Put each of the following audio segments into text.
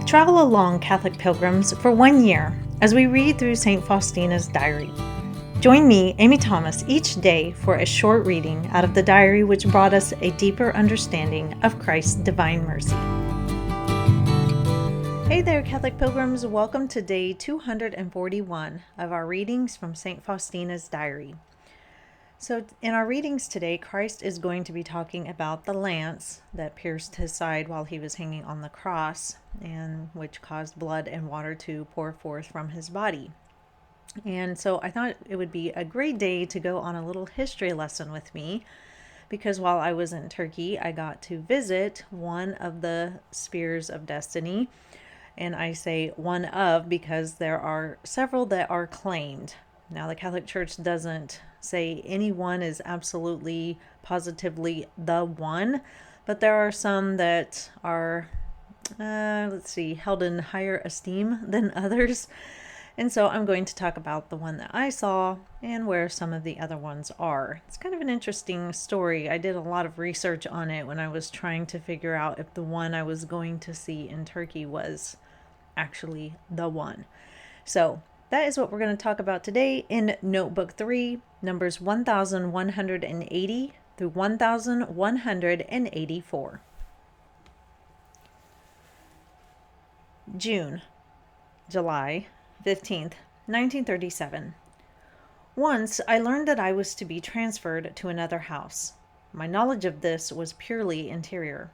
Travel along, Catholic pilgrims, for 1 year as we read through St. Faustina's diary. Join me, Amy Thomas, each day for a short reading out of the diary which brought us a deeper understanding of Christ's divine mercy. Hey there, Catholic pilgrims. Welcome to day 241 of our readings from St. Faustina's diary. So in our readings today, Christ is going to be talking about the lance that pierced his side while he was hanging on the cross, and which caused blood and water to pour forth from his body. And so I thought it would be a great day to go on a little history lesson with me, because while I was in Turkey, I got to visit one of the spears of destiny. And I say one of because there are several that are claimed. Now, the Catholic Church doesn't say any one is absolutely, positively the one, but there are some that are, held in higher esteem than others. And so I'm going to talk about the one that I saw and where some of the other ones are. It's kind of an interesting story. I did a lot of research on it when I was trying to figure out if the one I was going to see in Turkey was actually the one. So that is what we're going to talk about today in Notebook 3, numbers 1180 through 1184. July 15th, 1937. Once I learned that I was to be transferred to another house. My knowledge of this was purely interior.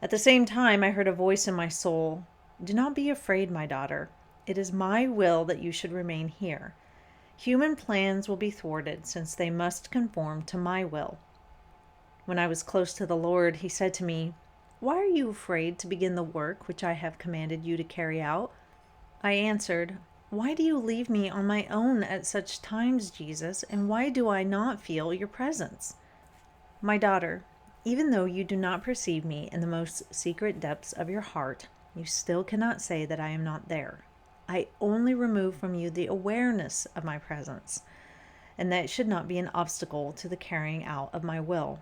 At the same time, I heard a voice in my soul, "Do not be afraid, my daughter. It is my will that you should remain here. Human plans will be thwarted, since they must conform to my will." When I was close to the Lord, he said to me, "Why are you afraid to begin the work which I have commanded you to carry out?" I answered, "Why do you leave me on my own at such times, Jesus, and why do I not feel your presence?" "My daughter, even though you do not perceive me in the most secret depths of your heart, you still cannot say that I am not there. I only remove from you the awareness of my presence, and that should not be an obstacle to the carrying out of my will.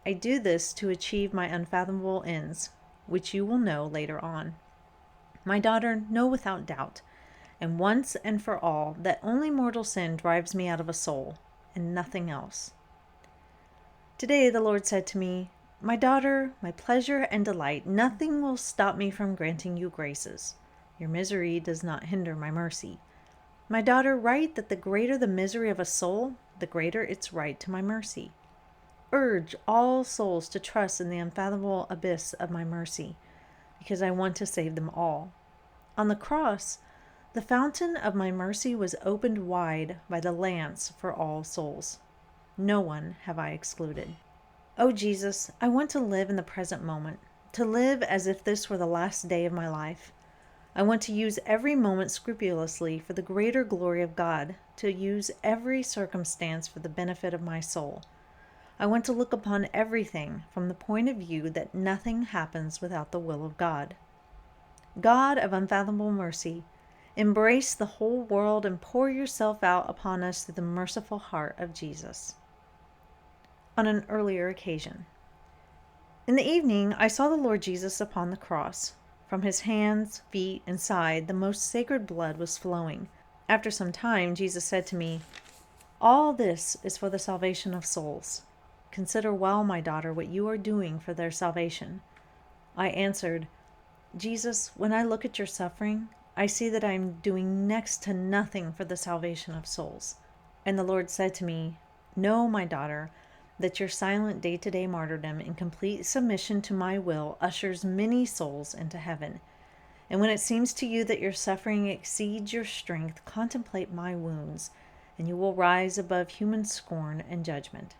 I do this to achieve my unfathomable ends, which you will know later on. My daughter, know without doubt, and once and for all, that only mortal sin drives me out of a soul, and nothing else." Today the Lord said to me, "My daughter, my pleasure and delight, nothing will stop me from granting you graces. Your misery does not hinder my mercy. My daughter, write that the greater the misery of a soul, the greater its right to my mercy. Urge all souls to trust in the unfathomable abyss of my mercy, because I want to save them all. On the cross, the fountain of my mercy was opened wide by the lance for all souls. No one have I excluded. Oh Jesus, I want to live in the present moment, to live as if this were the last day of my life. I want to use every moment scrupulously for the greater glory of God, to use every circumstance for the benefit of my soul. I want to look upon everything from the point of view that nothing happens without the will of God. God of unfathomable mercy, embrace the whole world and pour yourself out upon us through the merciful heart of Jesus." On an earlier occasion. In the evening, I saw the Lord Jesus upon the cross. From his hands, feet, and side, the most sacred blood was flowing. After some time, Jesus said to me, "All this is for the salvation of souls. Consider well, my daughter, what you are doing for their salvation." I answered, "Jesus, when I look at your suffering, I see that I am doing next to nothing for the salvation of souls." And the Lord said to me, "Know, my daughter, that your silent day-to-day martyrdom in complete submission to my will ushers many souls into heaven. And when it seems to you that your suffering exceeds your strength, contemplate my wounds, and you will rise above human scorn and judgment.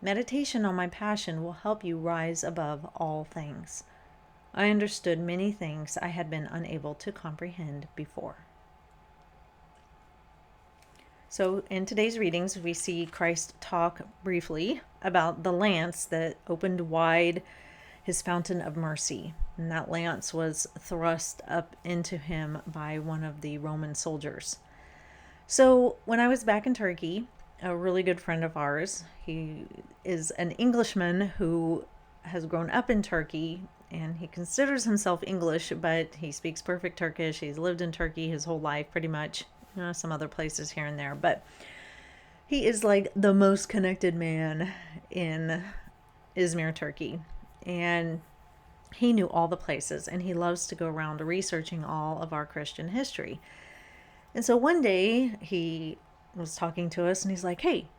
Meditation on my passion will help you rise above all things. I understood many things I had been unable to comprehend before." So in today's readings, we see Christ talk briefly about the lance that opened wide his fountain of mercy. And that lance was thrust up into him by one of the Roman soldiers. So when I was back in Turkey, a really good friend of ours, he is an Englishman who has grown up in Turkey And he considers himself English, but he speaks perfect Turkish. He's lived in Turkey his whole life, pretty much. Some other places here and there. But he is like the most connected man in Izmir, Turkey. And he knew all the places, and he loves to go around researching all of our Christian history. And so one day he was talking to us, and he's like, "Hey,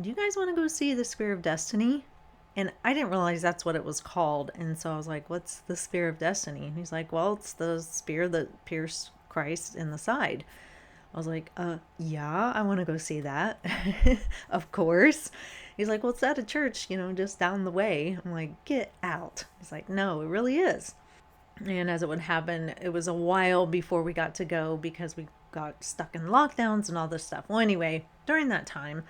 do you guys want to go see the Spear of Destiny?" And I didn't realize that's what it was called. And so I was like, "What's the Spear of Destiny?" And he's like, "Well, it's the spear that pierced Christ in the side." I was like, yeah, I want to go see that." Of course. He's like, "Well, it's at a church, just down the way." I'm like, "Get out." He's like, "No, it really is." And as it would happen, it was a while before we got to go because we got stuck in lockdowns and all this stuff. Well, anyway, during that time,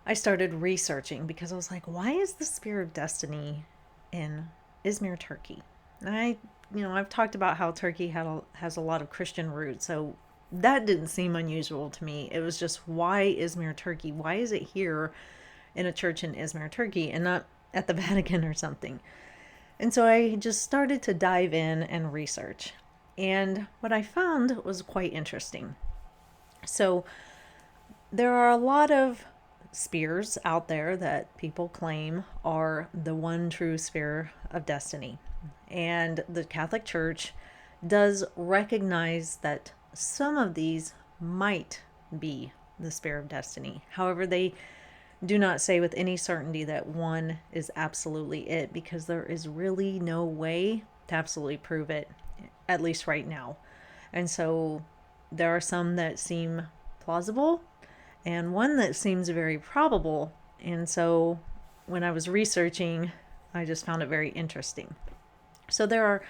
I started researching because I was like, why is the Spear of Destiny in Izmir, Turkey? And I've talked about how Turkey has a lot of Christian roots, so that didn't seem unusual to me. It was just, why Izmir, Turkey? Why is it here in a church in Izmir, Turkey, and not at the Vatican or something? And so I just started to dive in and research. And what I found was quite interesting. So there are a lot of spears out there that people claim are the one true spear of destiny. And the Catholic Church does recognize that some of these might be the spear of destiny. However, they do not say with any certainty that one is absolutely it, because there is really no way to absolutely prove it, at least right now. And so there are some that seem plausible and one that seems very probable. And so when I was researching, I just found it very interesting. So there are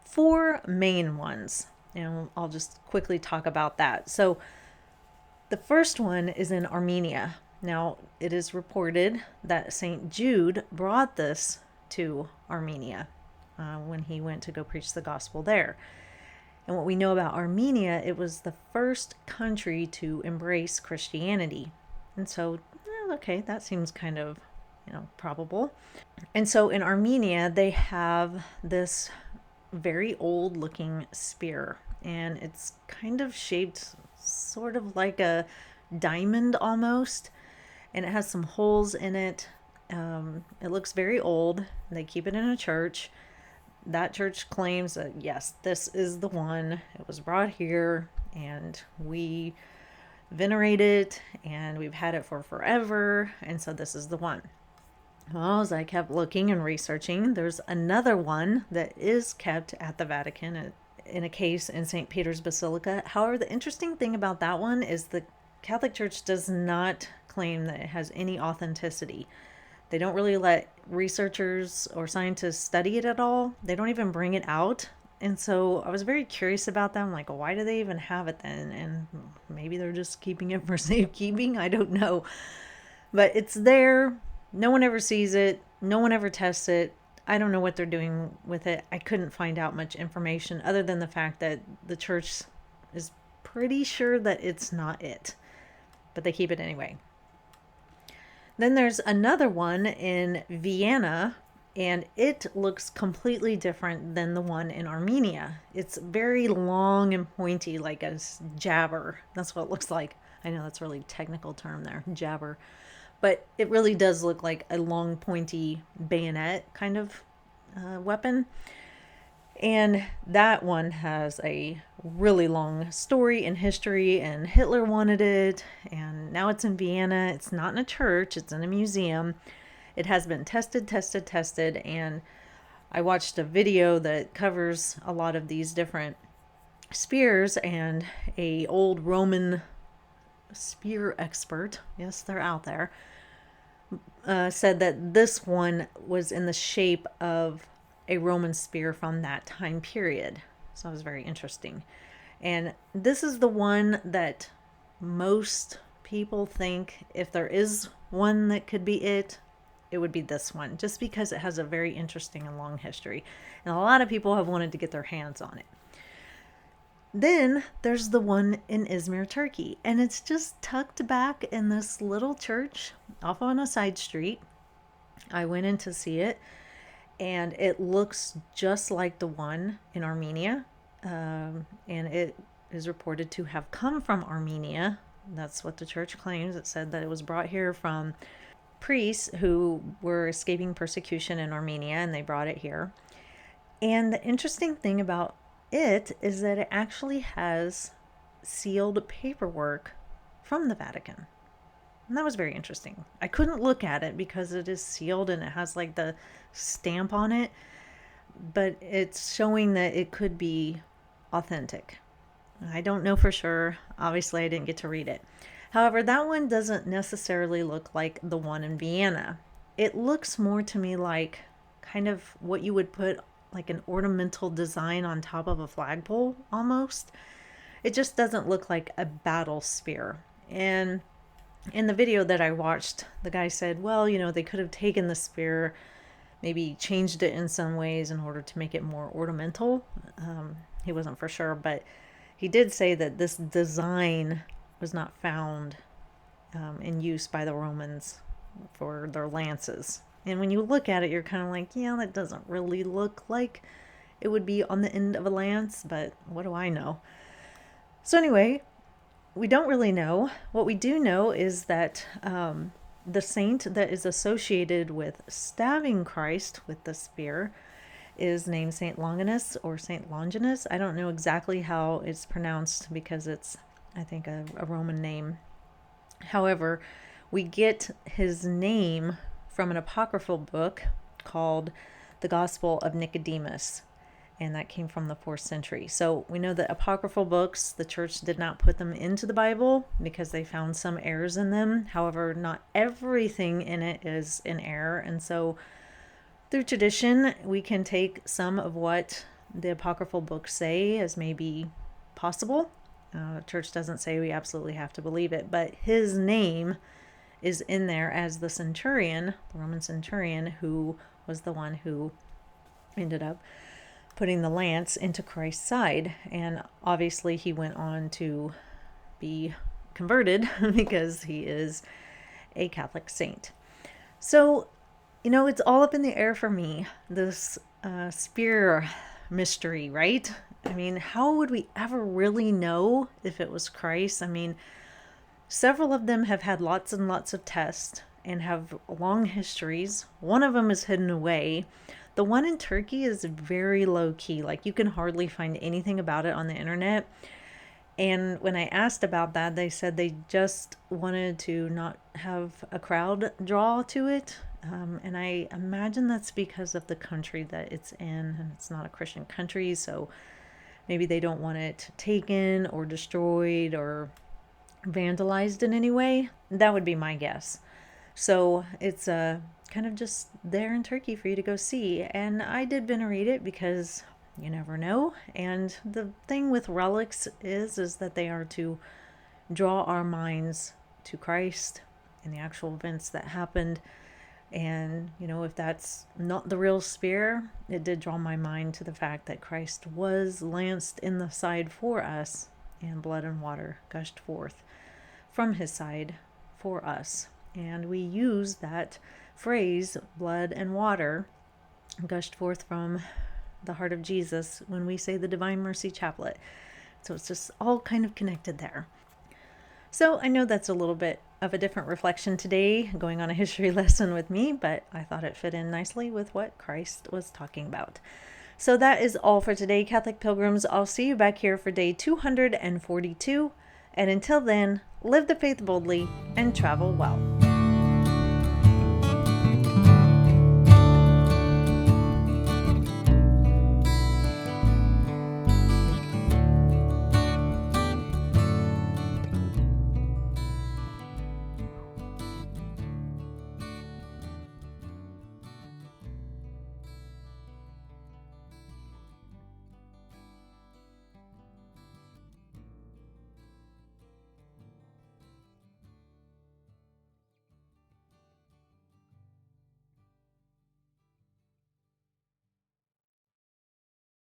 4 main ones, and I'll just quickly talk about that. So the first one is in Armenia. Now, it is reported that St. Jude brought this to Armenia when he went to go preach the gospel there. And what we know about Armenia, it was the first country to embrace Christianity. And so, okay, that seems kind of, probable. And so in Armenia, they have this very old looking spear, and it's kind of shaped sort of like a diamond almost, and it has some holes in it. It looks very old. They keep it in a church. That church claims that, yes, this is the one. It was brought here, and we venerate it, and we've had it for forever, and so this is the one. Well, as I kept looking and researching, there's another one that is kept at the Vatican in a case in St. Peter's Basilica. However, the interesting thing about that one is the Catholic Church does not claim that it has any authenticity. They don't really let researchers or scientists study it at all. They don't even bring it out. And so I was very curious about them. Like, why do they even have it then? And maybe they're just keeping it for safekeeping. I don't know. But it's there. No one ever sees it. No one ever tests it. I don't know what they're doing with it. I couldn't find out much information other than the fact that the church is pretty sure that it's not it. But they keep it anyway. Then there's another one in Vienna, and it looks completely different than the one in Armenia. It's very long and pointy, like a jabber. That's what it looks like. I know that's a really technical term there, jabber. But it really does look like a long, pointy bayonet kind of weapon. And that one has a really long story and history, and Hitler wanted it, and now it's in Vienna. It's not in a church, it's in a museum. It has been tested, and I watched a video that covers a lot of these different spears, and a old Roman spear expert, yes, they're out there, said that this one was in the shape of a Roman spear from that time period. So it was very interesting. And this is the one that most people think, if there is one that could be it, it would be this one, just because it has a very interesting and long history. And a lot of people have wanted to get their hands on it. Then there's the one in Izmir, Turkey, and it's just tucked back in this little church off on a side street. I went in to see it, and it looks just like the one in Armenia. And it is reported to have come from Armenia. That's what the church claims. It said that it was brought here from priests who were escaping persecution in Armenia, and they brought it here. And the interesting thing about it is that it actually has sealed paperwork from the Vatican. And that was very interesting. I couldn't look at it because it is sealed and it has like the stamp on it, but it's showing that it could be authentic. I don't know for sure. Obviously, I didn't get to read it. However, that one doesn't necessarily look like the one in Vienna. It looks more to me like kind of what you would put like an ornamental design on top of a flagpole almost. It just doesn't look like a battle spear. And in the video that I watched, the guy said, well, they could have taken the spear, maybe changed it in some ways in order to make it more ornamental. He wasn't for sure, but he did say that this design was not found in use by the Romans for their lances. And when you look at it, you're kind of like, yeah, that doesn't really look like it would be on the end of a lance, but what do I know? So anyway, we don't really know. What we do know is that the saint that is associated with stabbing Christ with the spear is named Saint Longinus or Saint Longinus. I don't know exactly how it's pronounced because it's, I think, a Roman name. However, we get his name from an apocryphal book called the Gospel of Nicodemus, and that came from the 4th century. So we know that apocryphal books, the church did not put them into the Bible because they found some errors in them. However, not everything in it is in error, and so through tradition, we can take some of what the apocryphal books say as maybe possible. The church doesn't say we absolutely have to believe it, but his name is in there as the centurion, the Roman centurion, who was the one who ended up putting the lance into Christ's side. And obviously he went on to be converted because he is a Catholic saint. So, it's all up in the air for me, this spear mystery, right? I mean, how would we ever really know if it was Christ? I mean, several of them have had lots and lots of tests and have long histories. One of them is hidden away. The one in Turkey is very low key. Like, you can hardly find anything about it on the internet. And when I asked about that, they said they just wanted to not have a crowd draw to it. And I imagine that's because of the country that it's in, and it's not a Christian country. So maybe they don't want it taken or destroyed or vandalized in any way. That would be my guess. So it's kind of just there in Turkey for you to go see. And I did venerate it because you never know. And the thing with relics is that they are to draw our minds to Christ and the actual events that happened. And, if that's not the real spear, it did draw my mind to the fact that Christ was lanced in the side for us, and blood and water gushed forth from his side for us. And we use that phrase, blood and water gushed forth from the heart of Jesus, when we say the Divine Mercy Chaplet. So it's just all kind of connected there. So I know that's a little bit of a different reflection today, going on a history lesson with me, but I thought it fit in nicely with what Christ was talking about. So that is all for today, Catholic Pilgrims. I'll see you back here for day 242. And until then, live the faith boldly and travel well.